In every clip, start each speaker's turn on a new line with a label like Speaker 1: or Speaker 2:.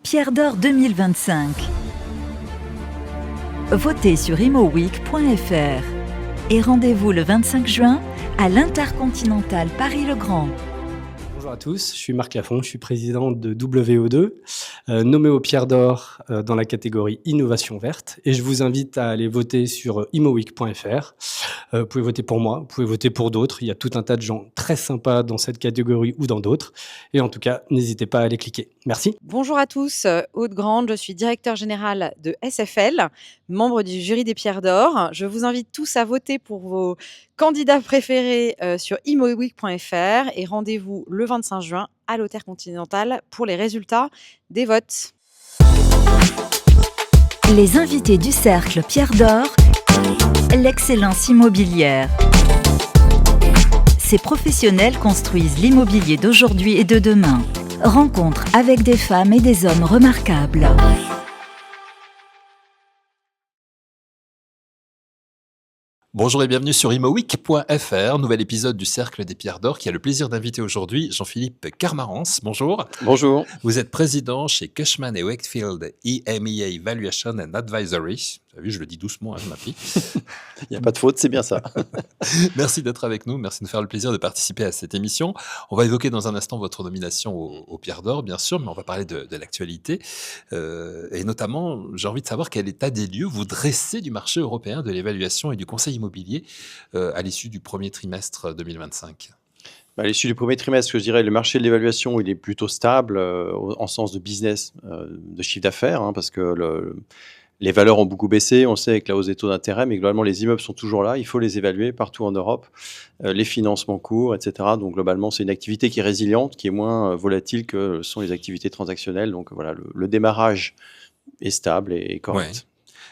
Speaker 1: Pierre d'Or 2025. Votez sur imoweek.fr et rendez-vous le 25 juin à l'Intercontinental Paris-le-Grand.
Speaker 2: Bonjour à tous, je suis Marc Lafont, je suis président de WO2, nommé au Pierre d'Or dans la catégorie Innovation verte, et je vous invite à aller voter sur imoweek.fr. Vous pouvez voter pour moi, vous pouvez voter pour d'autres, il y a tout un tas de gens très sympas dans cette catégorie ou dans d'autres, et en tout cas, n'hésitez pas à aller cliquer. Merci.
Speaker 3: Bonjour à tous, Aude Grande, je suis directeur général de SFL, membre du jury des Pierres d'Or. Je vous invite tous à voter pour vos candidats préférés sur imoweek.fr et rendez-vous le 25 juin à l'Hôtel Continental pour les résultats des votes.
Speaker 1: Les invités du Cercle Pierre d'Or, l'excellence immobilière. Ces professionnels construisent l'immobilier d'aujourd'hui et de demain. Rencontre avec des femmes et des hommes remarquables.
Speaker 4: Bonjour et bienvenue sur imoweek.fr, nouvel épisode du Cercle des Pierres d'Or qui a le plaisir d'inviter aujourd'hui Jean-Philippe Carmarance. Bonjour.
Speaker 5: Bonjour.
Speaker 4: Vous êtes président chez Cushman & Wakefield EMEA Valuation and Advisory. Vous avez vu, je le dis doucement, je m'applique.
Speaker 5: Il n'y a pas de faute, c'est bien ça.
Speaker 4: Merci d'être avec nous, merci de nous faire le plaisir de participer à cette émission. On va évoquer dans un instant votre nomination au Pierre d'Or, bien sûr, mais on va parler de l'actualité. Et notamment, j'ai envie de savoir quel état des lieux vous dressez du marché européen de l'évaluation et du conseil immobilier à l'issue du premier trimestre 2025.
Speaker 5: À l'issue du premier trimestre, je dirais, le marché de l'évaluation, il est plutôt stable en sens de business, de chiffre d'affaires, parce que les valeurs ont beaucoup baissé, on sait avec la hausse des taux d'intérêt, mais globalement, les immeubles sont toujours là, il faut les évaluer partout en Europe, les financements courts, etc. Donc globalement, c'est une activité qui est résiliente, qui est moins volatile que sont les activités transactionnelles. Donc voilà, le démarrage est stable et correct.
Speaker 4: Ouais.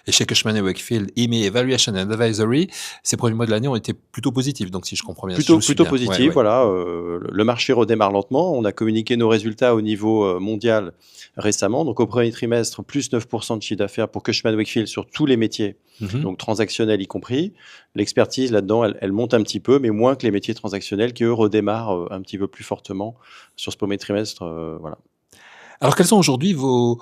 Speaker 4: Et chez Cushman & Wakefield, EMEA Valuation and Advisory, ces premiers mois de l'année ont été plutôt positifs, donc si je comprends bien.
Speaker 5: Plutôt positif, voilà. Le marché redémarre lentement. On a communiqué nos résultats au niveau mondial récemment. Donc au premier trimestre, plus 9% de chiffre d'affaires pour Cushman & Wakefield sur tous les métiers, donc transactionnels y compris. L'expertise là-dedans, elle monte un petit peu, mais moins que les métiers transactionnels qui, eux, redémarrent un petit peu plus fortement sur ce premier trimestre. Voilà.
Speaker 4: Alors quels sont aujourd'hui vos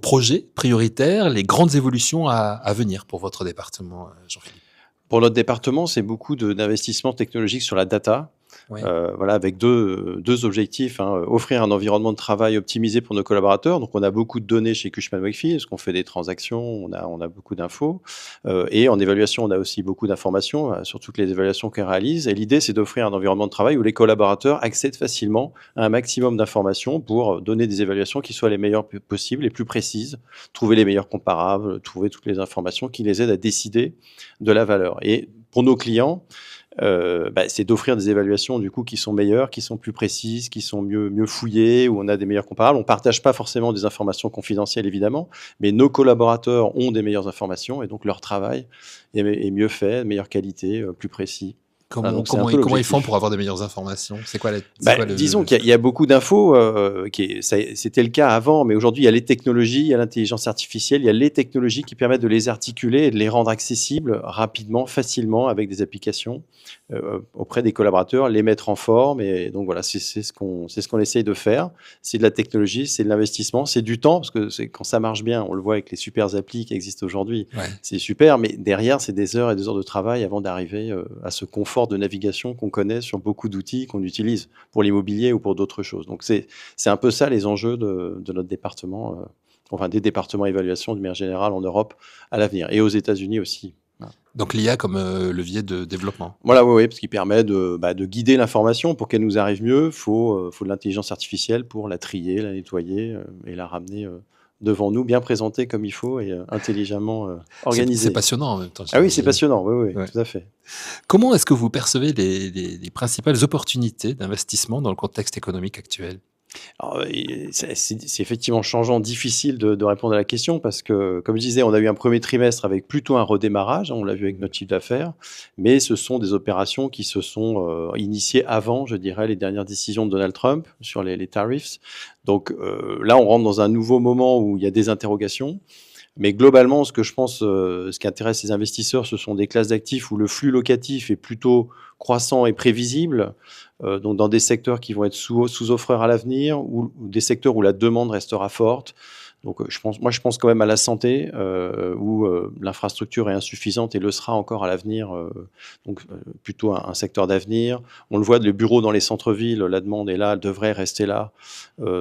Speaker 4: projets prioritaires, les grandes évolutions à venir pour votre département, Jean-Philippe?
Speaker 5: Pour notre département, c'est beaucoup d'investissements technologiques sur la data.
Speaker 4: Oui.
Speaker 5: Voilà, avec deux objectifs, offrir un environnement de travail optimisé pour nos collaborateurs. Donc, on a beaucoup de données chez Cushman & Wakefield, parce qu'on fait des transactions, on a beaucoup d'infos. Et en évaluation, on a aussi beaucoup d'informations sur toutes les évaluations qu'elle réalise. Et l'idée, c'est d'offrir un environnement de travail où les collaborateurs accèdent facilement à un maximum d'informations pour donner des évaluations qui soient les meilleures possibles, les plus précises, trouver les meilleurs comparables, trouver toutes les informations qui les aident à décider de la valeur. Et pour nos clients, c'est d'offrir des évaluations du coup qui sont meilleures, qui sont plus précises, qui sont mieux fouillées, où on a des meilleurs comparables. On ne partage pas forcément des informations confidentielles évidemment, mais nos collaborateurs ont des meilleures informations et donc leur travail est mieux fait, de meilleure qualité, plus précis.
Speaker 4: Comment ils font pour avoir des meilleures informations? C'est quoi
Speaker 5: disons qu'il y a beaucoup d'infos, c'était le cas avant, mais aujourd'hui il y a les technologies, il y a l'intelligence artificielle, il y a les technologies qui permettent de les articuler et de les rendre accessibles rapidement, facilement, avec des applications auprès des collaborateurs, les mettre en forme. Et donc voilà, c'est ce qu'on essaye de faire. C'est de la technologie, c'est de l'investissement, c'est du temps, parce que quand ça marche bien, on le voit avec les super applis qui existent aujourd'hui, c'est super, mais derrière c'est des heures et des heures de travail avant d'arriver à ce confort de navigation qu'on connaît sur beaucoup d'outils qu'on utilise pour l'immobilier ou pour d'autres choses. Donc c'est un peu ça les enjeux de notre département, des départements évaluation de manière générale en Europe à l'avenir et aux États-Unis aussi.
Speaker 4: Donc l'IA comme levier de développement.
Speaker 5: Voilà, oui, parce qu'il permet de guider l'information pour qu'elle nous arrive mieux. Faut de l'intelligence artificielle pour la trier, la nettoyer et la ramener devant nous, bien présenté comme il faut et intelligemment organisé.
Speaker 4: C'est passionnant en même temps.
Speaker 5: Ah oui, c'est passionnant, oui, tout à fait.
Speaker 4: Comment est-ce que vous percevez les principales opportunités d'investissement dans le contexte économique actuel?
Speaker 5: Alors, c'est effectivement changeant, difficile de répondre à la question parce que, comme je disais, on a eu un premier trimestre avec plutôt un redémarrage, on l'a vu avec notre chiffre d'affaires, mais ce sont des opérations qui se sont initiées avant, je dirais, les dernières décisions de Donald Trump sur les tarifs. Donc là, on rentre dans un nouveau moment où il y a des interrogations. Mais globalement, ce que je pense, ce qui intéresse les investisseurs, ce sont des classes d'actifs où le flux locatif est plutôt croissant et prévisible, donc dans des secteurs qui vont être sous-offreurs à l'avenir ou des secteurs où la demande restera forte. Donc, je pense quand même à la santé, où l'infrastructure est insuffisante et le sera encore à l'avenir. Donc, plutôt un secteur d'avenir. On le voit, les bureaux dans les centres-villes, la demande est là, elle devrait rester là.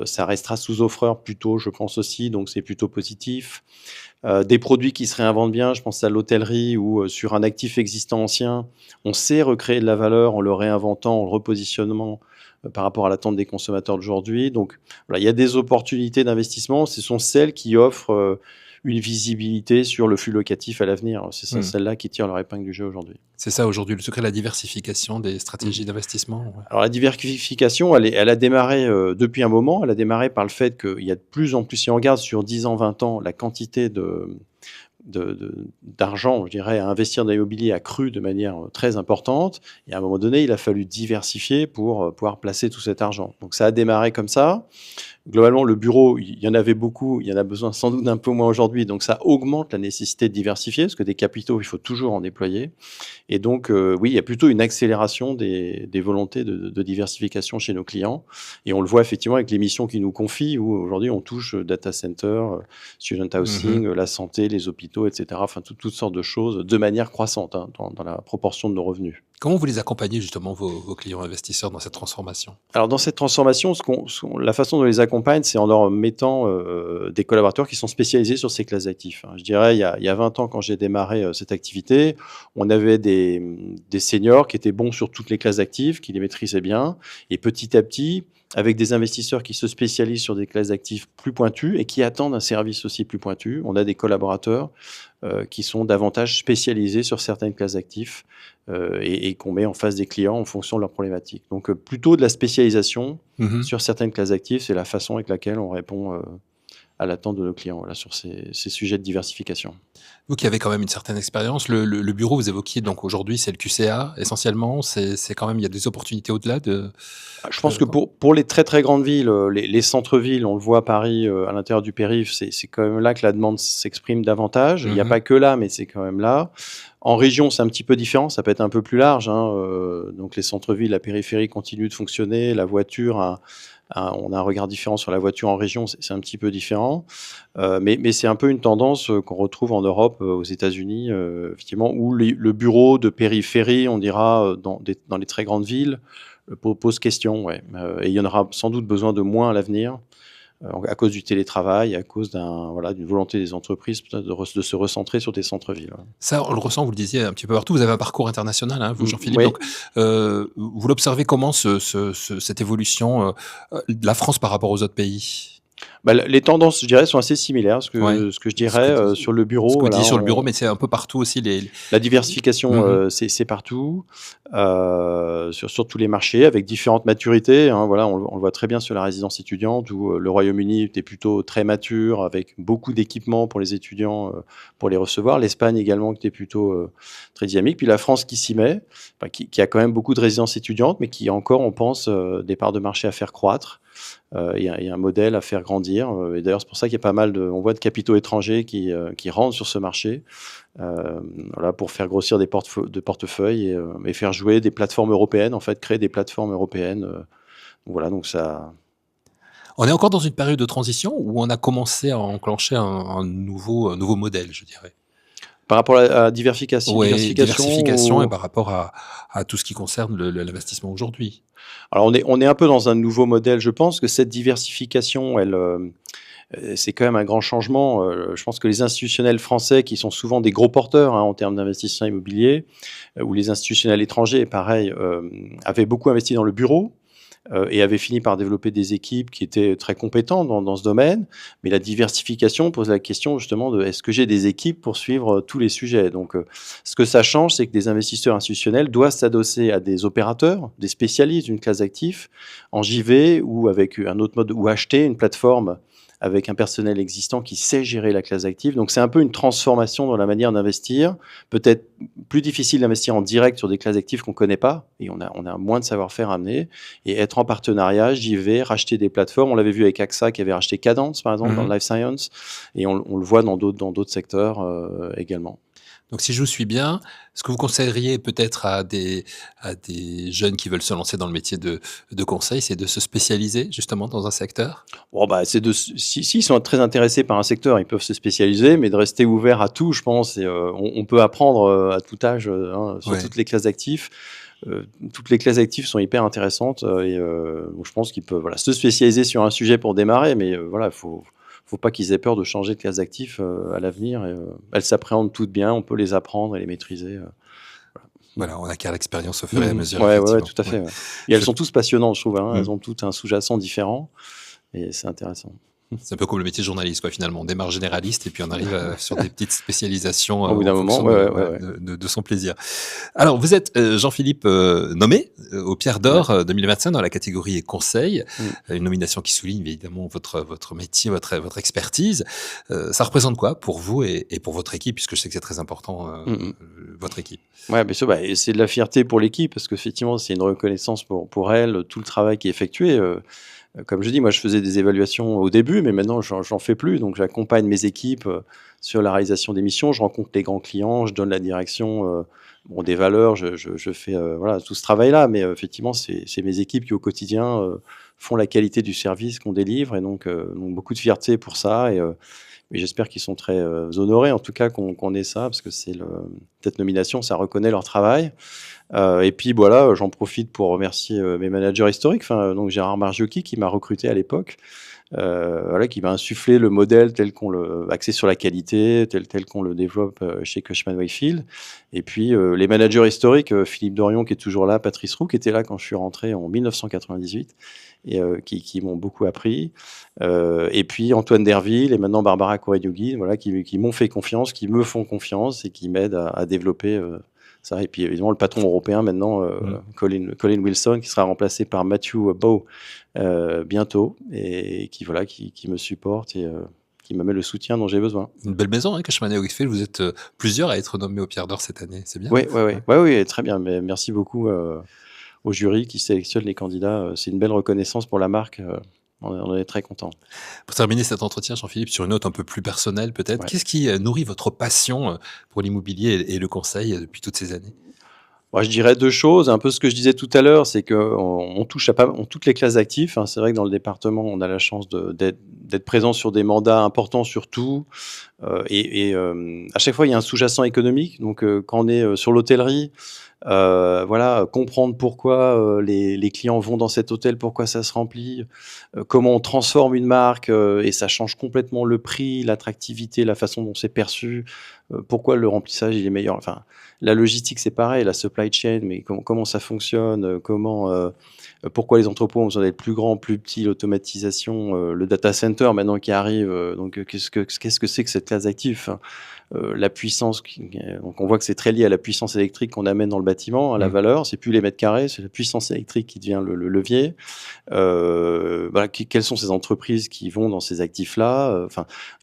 Speaker 5: Ça restera sous-offreur plutôt, je pense aussi, donc c'est plutôt positif. Des produits qui se réinventent bien, je pense à l'hôtellerie où sur un actif existant ancien, on sait recréer de la valeur en le réinventant, en le repositionnant par rapport à l'attente des consommateurs d'aujourd'hui. Donc voilà, il y a des opportunités d'investissement, ce sont celles qui offrent une visibilité sur le flux locatif à l'avenir. C'est ça, celles-là qui tirent leur épingle du jeu aujourd'hui.
Speaker 4: C'est ça aujourd'hui le secret de la diversification des stratégies d'investissement. Ouais.
Speaker 5: Alors la diversification, elle a démarré depuis un moment. Elle a démarré par le fait qu'il y a de plus en plus, si on regarde sur 10 ans, 20 ans, la quantité d'argent, je dirais, à investir dans l'immobilier a cru de manière très importante. Et à un moment donné, il a fallu diversifier pour pouvoir placer tout cet argent. Donc ça a démarré comme ça. Globalement, le bureau, il y en avait beaucoup, il y en a besoin sans doute d'un peu moins aujourd'hui, donc ça augmente la nécessité de diversifier, parce que des capitaux, il faut toujours en déployer. Et donc, oui, il y a plutôt une accélération des volontés de diversification chez nos clients. Et on le voit effectivement avec les missions qu'ils nous confient, où aujourd'hui, on touche data center, student housing, la santé, les hôpitaux, etc. Enfin, toutes sortes de choses de manière croissante dans la proportion de nos revenus.
Speaker 4: Comment vous les accompagnez justement, vos clients investisseurs, dans cette transformation?
Speaker 5: Alors dans cette transformation, la façon dont on les accompagne, c'est en leur mettant des collaborateurs qui sont spécialisés sur ces classes d'actifs. Je dirais, il y a 20 ans, quand j'ai démarré cette activité, on avait des seniors qui étaient bons sur toutes les classes d'actifs, qui les maîtrisaient bien. Et petit à petit, avec des investisseurs qui se spécialisent sur des classes d'actifs plus pointues et qui attendent un service aussi plus pointu, on a des collaborateurs qui sont davantage spécialisés sur certaines classes d'actifs et qu'on met en face des clients en fonction de leurs problématiques. Donc plutôt de la spécialisation sur certaines classes d'actifs, c'est la façon avec laquelle on répond à l'attente de nos clients, voilà, sur ces sujets de diversification.
Speaker 4: Vous qui avez quand même une certaine expérience, le bureau, vous évoquiez, donc aujourd'hui, c'est le QCA essentiellement. C'est quand même, il y a des opportunités au-delà de.
Speaker 5: Je pense que pour les très très grandes villes, les centres-villes, on le voit à Paris, à l'intérieur du périph', c'est quand même là que la demande s'exprime davantage. Il n'y a pas que là, mais c'est quand même là. En région, c'est un petit peu différent, ça peut être un peu plus large. Donc les centres-villes, la périphérie continue de fonctionner, la voiture on a un regard différent sur la voiture en région, c'est un petit peu différent. Mais c'est un peu une tendance qu'on retrouve en Europe, aux États-Unis, effectivement, où le bureau de périphérie, on dira, dans les très grandes villes, pose question. Ouais. Et il y en aura sans doute besoin de moins à l'avenir, à cause du télétravail, à cause d'une volonté des entreprises de se recentrer sur des centres-villes.
Speaker 4: Ça, on le ressent, vous le disiez un petit peu partout. Vous avez un parcours international, vous, Jean-Philippe.
Speaker 5: Oui.
Speaker 4: Donc, vous l'observez comment, cette évolution de la France par rapport aux autres pays?
Speaker 5: Les tendances, je dirais, sont assez similaires. Ce que je dirais sur le bureau.
Speaker 4: Ce que vous disiez sur le bureau, mais c'est un peu partout aussi.
Speaker 5: La diversification, c'est partout, sur tous les marchés, avec différentes maturités. Voilà, on le voit très bien sur la résidence étudiante, où le Royaume-Uni était plutôt très mature, avec beaucoup d'équipements pour les étudiants, pour les recevoir. L'Espagne également, qui était plutôt très dynamique. Puis la France qui s'y met, qui a quand même beaucoup de résidences étudiantes, mais qui a encore, on pense, des parts de marché à faire croître. Il y a un modèle à faire grandir. Et d'ailleurs, c'est pour ça qu'il y a pas mal on voit de capitaux étrangers qui rentrent sur ce marché, voilà, pour faire grossir des portefeuilles et faire jouer des plateformes européennes, en fait, créer des plateformes européennes. Voilà, donc ça.
Speaker 4: On est encore dans une période de transition où on a commencé à enclencher un nouveau modèle, je dirais.
Speaker 5: Par rapport à la diversification.
Speaker 4: Oui, diversification et par rapport à tout ce qui concerne l'investissement aujourd'hui.
Speaker 5: Alors on est un peu dans un nouveau modèle. Je pense que cette diversification, c'est quand même un grand changement. Je pense que les institutionnels français, qui sont souvent des gros porteurs en termes d'investissement immobilier, ou les institutionnels étrangers, pareil, avaient beaucoup investi dans le bureau. Et avait fini par développer des équipes qui étaient très compétentes dans ce domaine. Mais la diversification pose la question justement de est-ce que j'ai des équipes pour suivre tous les sujets. Donc ce que ça change, c'est que des investisseurs institutionnels doivent s'adosser à des opérateurs, des spécialistes d'une classe d'actifs, en JV ou avec un autre mode, ou acheter une plateforme avec un personnel existant qui sait gérer la classe d'actifs. Donc, c'est un peu une transformation dans la manière d'investir. Peut-être plus difficile d'investir en direct sur des classes d'actifs qu'on ne connaît pas, et on a moins de savoir-faire à amener, et être en partenariat, JV, racheter des plateformes. On l'avait vu avec AXA qui avait racheté Cadence, par exemple, dans le life science, et on le voit dans d'autres secteurs également.
Speaker 4: Donc, si je vous suis bien, ce que vous conseilleriez peut-être à des jeunes qui veulent se lancer dans le métier de conseil, c'est de se spécialiser justement dans un secteur?
Speaker 5: Bon, bah, s'ils sont très intéressés par un secteur, ils peuvent se spécialiser, mais de rester ouvert à tout, je pense. Et, on peut apprendre à tout âge sur toutes les classes d'actifs. Toutes les classes d'actifs sont hyper intéressantes donc je pense qu'ils peuvent se spécialiser sur un sujet pour démarrer, mais il faut pas qu'ils aient peur de changer de classe d'actifs à l'avenir. Elles s'appréhendent toutes bien, on peut les apprendre et les maîtriser.
Speaker 4: Voilà, on acquiert l'expérience au fur et à mesure.
Speaker 5: Ouais, tout à fait. Ouais. Et elles sont tous passionnantes, je trouve. Elles ont toutes un sous-jacent différent et c'est intéressant.
Speaker 4: C'est un peu comme le métier de journaliste, quoi, finalement. On démarre généraliste et puis on arrive sur des petites spécialisations
Speaker 5: au bout d'un moment,
Speaker 4: de son plaisir. Alors, vous êtes Jean-Philippe nommé au Pierre d'Or 2025 dans la catégorie conseil, une nomination qui souligne évidemment votre métier, votre expertise. Ça représente quoi pour vous et pour votre équipe, puisque je sais que c'est très important, votre équipe?
Speaker 5: Ouais, bien sûr, c'est de la fierté pour l'équipe parce qu'effectivement, c'est une reconnaissance pour elle, tout le travail qui est effectué. Comme je dis, moi, je faisais des évaluations au début, mais maintenant, j'en fais plus. Donc, j'accompagne mes équipes sur la réalisation des missions. Je rencontre les grands clients, je donne la direction des valeurs. Je fais tout ce travail-là. Mais effectivement, c'est mes équipes qui, au quotidien, font la qualité du service qu'on délivre. Et donc beaucoup de fierté pour ça. Et j'espère qu'ils sont très honorés, en tout cas, qu'on ait ça, parce que cette nomination, ça reconnaît leur travail. Et puis voilà, j'en profite pour remercier mes managers historiques, donc Gérard Margiocchi qui m'a recruté à l'époque, qui m'a insufflé le modèle tel qu'on axé sur la qualité, tel qu'on le développe chez Cushman & Wakefield. Et puis les managers historiques, Philippe Dorion qui est toujours là, Patrice Roux qui était là quand je suis rentré en 1998 et qui m'ont beaucoup appris. Et puis Antoine Derville et maintenant Barbara Corredioghi, qui m'ont fait confiance, qui me font confiance et qui m'aident à développer ça. Et puis évidemment le patron européen maintenant, Colin Wilson, qui sera remplacé par Matthew Bow bientôt et qui me supporte et qui me met le soutien dont j'ai besoin.
Speaker 4: Une belle maison, Cushman & Wakefield. Vous êtes plusieurs à être nommés au Pierre d'Or cette année, c'est bien?
Speaker 5: Oui, très bien. Mais merci beaucoup au jury qui sélectionne les candidats. C'est une belle reconnaissance pour la marque. On est très content.
Speaker 4: Pour terminer cet entretien, Jean-Philippe, sur une note un peu plus personnelle peut-être, qu'est-ce qui nourrit votre passion pour l'immobilier et le conseil depuis toutes ces années?
Speaker 5: Moi, je dirais deux choses. Un peu ce que je disais tout à l'heure, c'est qu'on touche à toutes les classes d'actifs. C'est vrai que dans le département, on a la chance d'être présent sur des mandats importants sur tout. À chaque fois, il y a un sous-jacent économique. Donc, quand on est sur l'hôtellerie, comprendre pourquoi les clients vont dans cet hôtel, pourquoi ça se remplit, comment on transforme une marque et ça change complètement le prix, l'attractivité, la façon dont c'est perçu, pourquoi le remplissage il est meilleur. Enfin, la logistique c'est pareil, la supply chain, mais comment ça fonctionne, pourquoi les entrepôts ont besoin d'être plus grands, plus petits, l'automatisation, le data center maintenant qui arrive. Donc qu'est-ce que c'est que cette classe d'actifs? La puissance, donc on voit que c'est très lié à la puissance électrique qu'on amène dans le bâtiment, à la valeur. C'est plus les mètres carrés, c'est la puissance électrique qui devient le levier. Quelles sont ces entreprises qui vont dans ces actifs-là?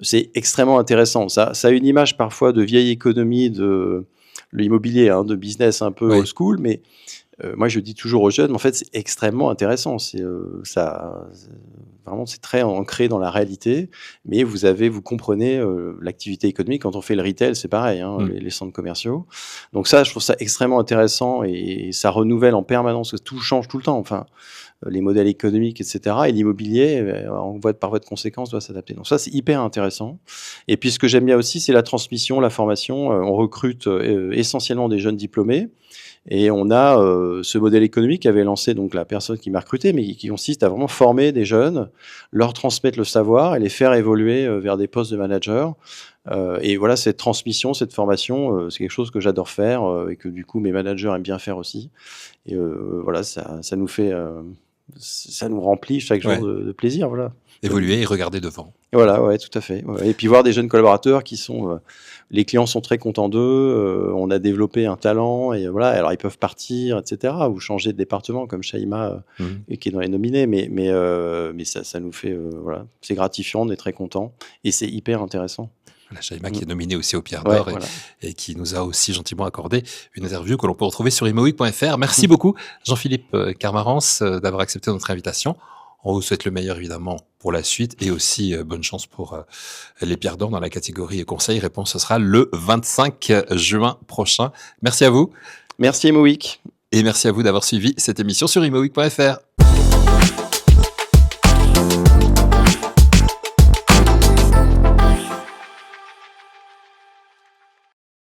Speaker 5: C'est extrêmement intéressant. Ça a une image parfois de vieille économie de l'immobilier, de business un peu old school, mais moi je dis toujours aux jeunes, en fait c'est extrêmement intéressant. Vraiment, c'est très ancré dans la réalité, mais vous comprenez l'activité économique. Quand on fait le retail, c'est pareil, les centres commerciaux. Donc ça, je trouve ça extrêmement intéressant et ça renouvelle en permanence, tout change tout le temps. Enfin, les modèles économiques, etc. Et l'immobilier, par voie de conséquence, doit s'adapter. Donc ça, c'est hyper intéressant. Et puis, ce que j'aime bien aussi, c'est la transmission, la formation. On recrute essentiellement des jeunes diplômés. Et on a ce modèle économique qu'avait lancé donc la personne qui m'a recruté, mais qui consiste à vraiment former des jeunes, leur transmettre le savoir et les faire évoluer vers des postes de manager. Et voilà, cette transmission, cette formation, c'est quelque chose que j'adore faire et que du coup mes managers aiment bien faire aussi. Et ça nous fait, ça nous remplit chaque jour de plaisir. Voilà.
Speaker 4: Évoluer et regarder devant.
Speaker 5: Voilà, ouais, tout à fait. Ouais. Et puis voir des jeunes collaborateurs qui sont, les clients sont très contents d'eux. On a développé un talent et voilà. Alors ils peuvent partir, etc. ou changer de département comme Shaima, qui est dans les nominés. Mais ça nous fait, voilà, c'est gratifiant, on est très contents et c'est hyper intéressant.
Speaker 4: Voilà, Shaima qui est nominée aussi au Pierre d'Or et qui nous a aussi gentiment accordé une interview que l'on peut retrouver sur imoweek.fr. Merci beaucoup Jean-Philippe Karmarance d'avoir accepté notre invitation. On vous souhaite le meilleur évidemment pour la suite et aussi bonne chance pour les Pierres d'Or dans la catégorie conseil. Réponse, ce sera le 25 juin prochain. Merci à vous.
Speaker 5: Merci ImoWeek.
Speaker 4: Et merci à vous d'avoir suivi cette émission sur imoweek.fr.